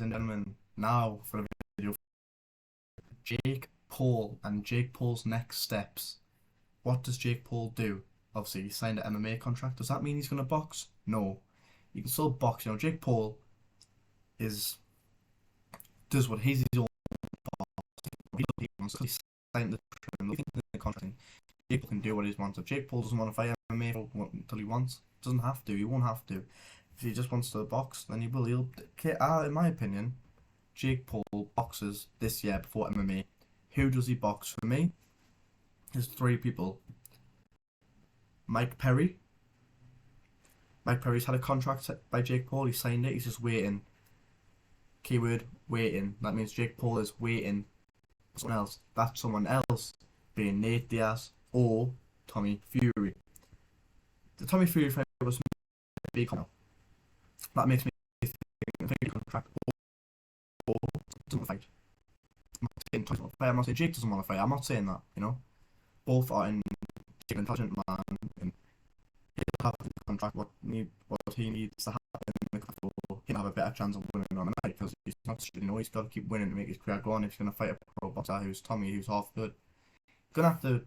and gentlemen, now for a video. Jake Paul and Jake Paul's next steps. What does Jake Paul do? Obviously, he signed an MMA contract. Does that mean he's going to box? No. He can still box. Jake Paul is does what he's his own boss. He wants. He signed the contract. Jake Paul can do what he wants. If Jake Paul doesn't want to fight MMA until he wants, doesn't have to. He won't have to. If he just wants to box, then he will. In my opinion, Jake Paul boxes this year before MMA. Who does he box for me? There's three people. Mike Perry. Mike Perry's had a contract by Jake Paul. He signed it. He's just waiting. Keyword, waiting. That means Jake Paul is waiting for someone else. That's someone else being Nate Diaz or Tommy Fury. The Tommy Fury fight was big. That makes me think contract or doesn't fight. I'm not saying Jake doesn't want to fight. I'm not saying that. Both are an intelligent man, and he'll have a contract. What he needs to happen for him to have a better chance of winning on the night, because he's not. He's got to keep winning to make his career go on. If he's going to fight a pro boxer who's Tommy, who's half good, he's gonna have to.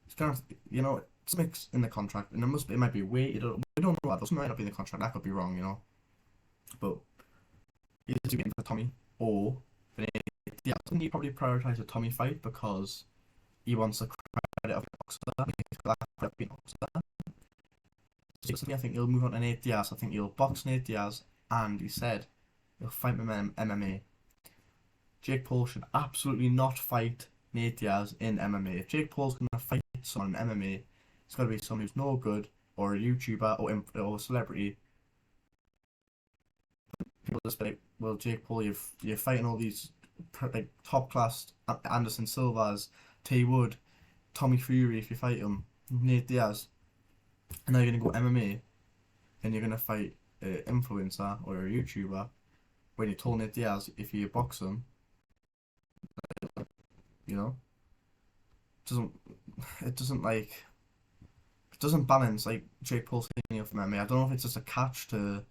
He's gonna have to, it's in the contract, and it might be weight. We don't know that. This might not be in the contract. That could be wrong. But he's waiting for Tommy or. Yeah, I think he probably prioritise a Tommy fight because he wants the credit of the boxer. He's got that credit of being a boxer. So I think he'll move on to Nate Diaz. I think he'll box Nate Diaz, and he said he'll fight him in MMA. Jake Paul should absolutely not fight Nate Diaz in MMA. If Jake Paul's going to fight someone in MMA, it's got to be someone who's no good, or a YouTuber, or a celebrity. People just be like, well, Jake Paul, you're fighting all these like top class Anderson Silvas, T Wood, Tommy Fury if you fight him, Nate Diaz, and now you're gonna go MMA and you're gonna fight an influencer or a YouTuber when you told Nate Diaz if you box him, you know, doesn't it doesn't balance like Jake Paul saying from MMA. I don't know if it's just a catch to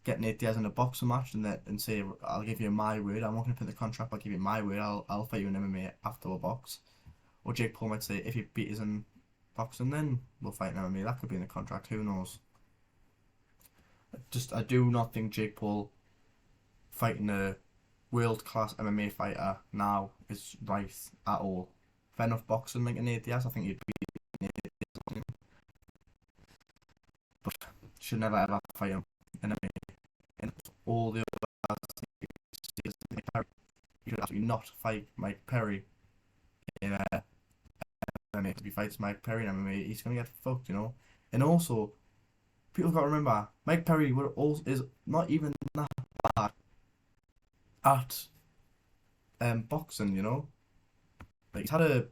get Nate Diaz in a boxing match and say, I'll give you my word. I'm not going to put the contract. I'll give you my word. I'll fight you in MMA after a box. Or Jake Paul might say, if you beat us in boxing, then we'll fight in MMA. That could be in the contract. Who knows? I do not think Jake Paul fighting a world class MMA fighter now is right at all. Fair enough boxing like Nate Diaz, I think he'd beat Nate Diaz, but should never ever fight him in MMA. And all the other Mike Perry. You should absolutely not fight Mike Perry in MMA. If he fights Mike Perry in MMA, he's gonna get fucked. And also, people got to remember, Mike Perry is not even that bad at boxing. Like he's had a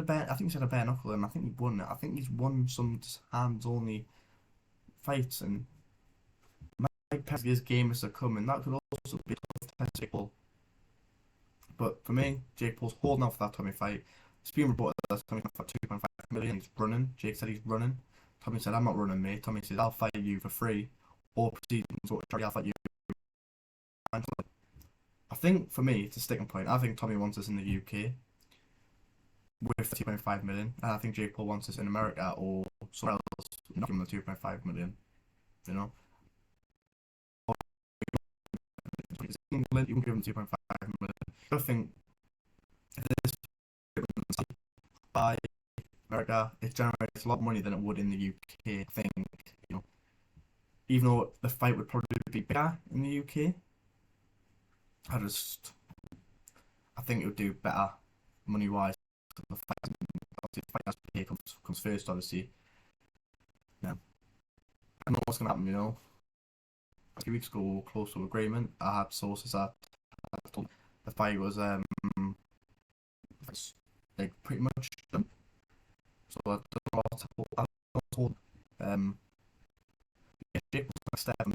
bare, I think he's had a bare knuckle, and I think he won it. I think he's won some hands only fights, and Mike Perry's game is to come, and that could also be a tough test for Jake Paul. But for me, Jake Paul's holding out for that Tommy fight. It's being reported that Tommy's for 2.5 million. He's running. Jake said he's running. Tommy said, I'm not running, mate. Tommy said, I'll fight you for free, or proceed to I'll fight you. I think for me, it's a sticking point. I think Tommy wants us in the UK with 2.5 million. And I think Jake Paul wants us in America or somewhere else, not give him the 2.5 million. England, you can give him 2.5 million. I think if this by America, it generates a lot more money than it would in the UK. I think, even though the fight would probably be bigger in the UK, I think it would do better money wise. The fight, obviously, the fight has to pay comes first, obviously. Yeah, I know what's gonna happen. A few weeks ago, close to agreement. I had sources that the fight was like pretty much done. So I don't know what I told yeah, Jake was gonna step me.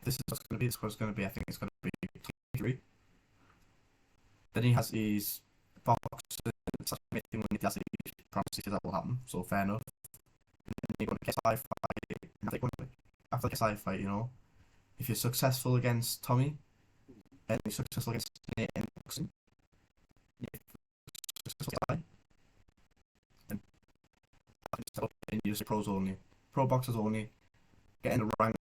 This is what's gonna be. This is what's gonna be. I think it's gonna be 23. Then he has his box when he does it, he promises that will happen. So fair enough. you go to KSI fight, after the KSI fight, you know, if you're successful against Tommy and you're successful against Nate in boxing, you're successful against KSI, then I think step up and you just pros only, pro boxers only, get in the rank,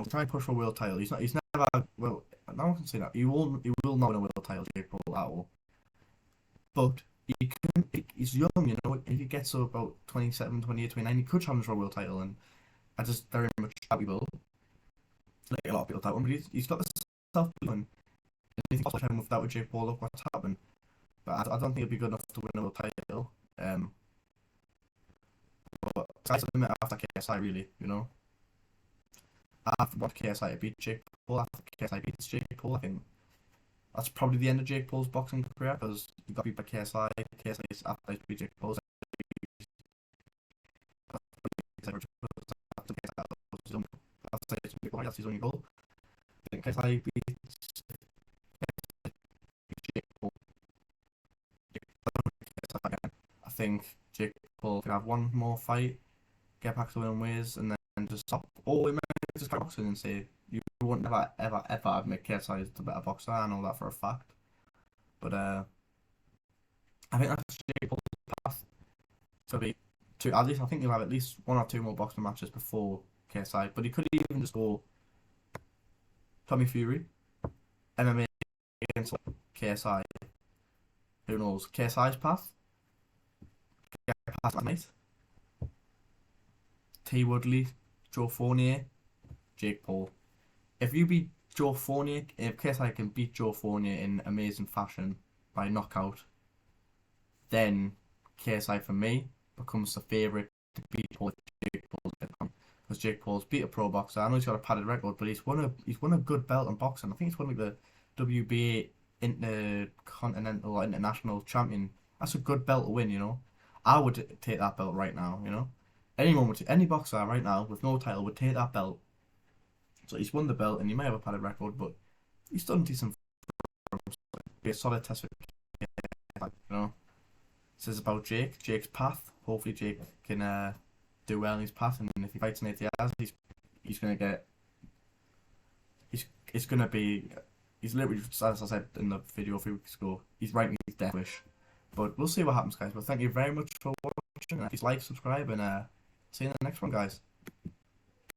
try and push for a world title. He's never, well, no one can say that. He will not win a world title, Jake Paul, at all. But he's young, you know. If he gets to about 27, 28, 29, he could challenge for a world title, and I just very much doubt he will. Like a lot of people doubt him, but he's got the self belief, and if he can without with Jake Paul, look what's happened. But I don't think he'll be good enough to win a world title. But sky's the limit after KSI, really, you know. After what KSI beat Jake Paul, after KSI beats Jake Paul, I think that's probably the end of Jake Paul's boxing career because he got beat by KSI. KSI is after he beat Jake Paul. That's his only goal. I think KSI beats Jake Paul. I think Jake Paul could have one more fight, get back to winning ways, and then just stop. Or we might just carry boxing and say you won't ever admit KSI is the better boxer. I know that for a fact. But I think that's Jake Paul's path to be to at least I think he'll have at least one or two more boxing matches before KSI. But he could even just go Tommy Fury, MMA against KSI. Who knows? KSI's path. Past that night. T Woodley, Joe Fournier, Jake Paul. If you beat Joe Fournier, if KSI can beat Joe Fournier in amazing fashion by knockout, then KSI for me becomes the favourite to beat Paul. Jake Paul because Jake Paul's beat a pro boxer. I know he's got a padded record, but he's won a good belt in boxing. I think he's won like the WBA Intercontinental or International Champion. That's a good belt to win, you know. I would take that belt right now, you know. Any boxer right now with no title would take that belt. So he's won the belt, and he may have a padded record, but he's done decent. Be a solid test for, you know. This is about Jake. Jake's path. Hopefully, Jake can do well in his path, and if he fights Nate Diaz, he's gonna get. It's gonna be. He's literally, as I said in the video a few weeks ago, he's writing his death wish. But we'll see what happens, guys. But thank you very much for watching. Please like, subscribe, and see you in the next one, guys.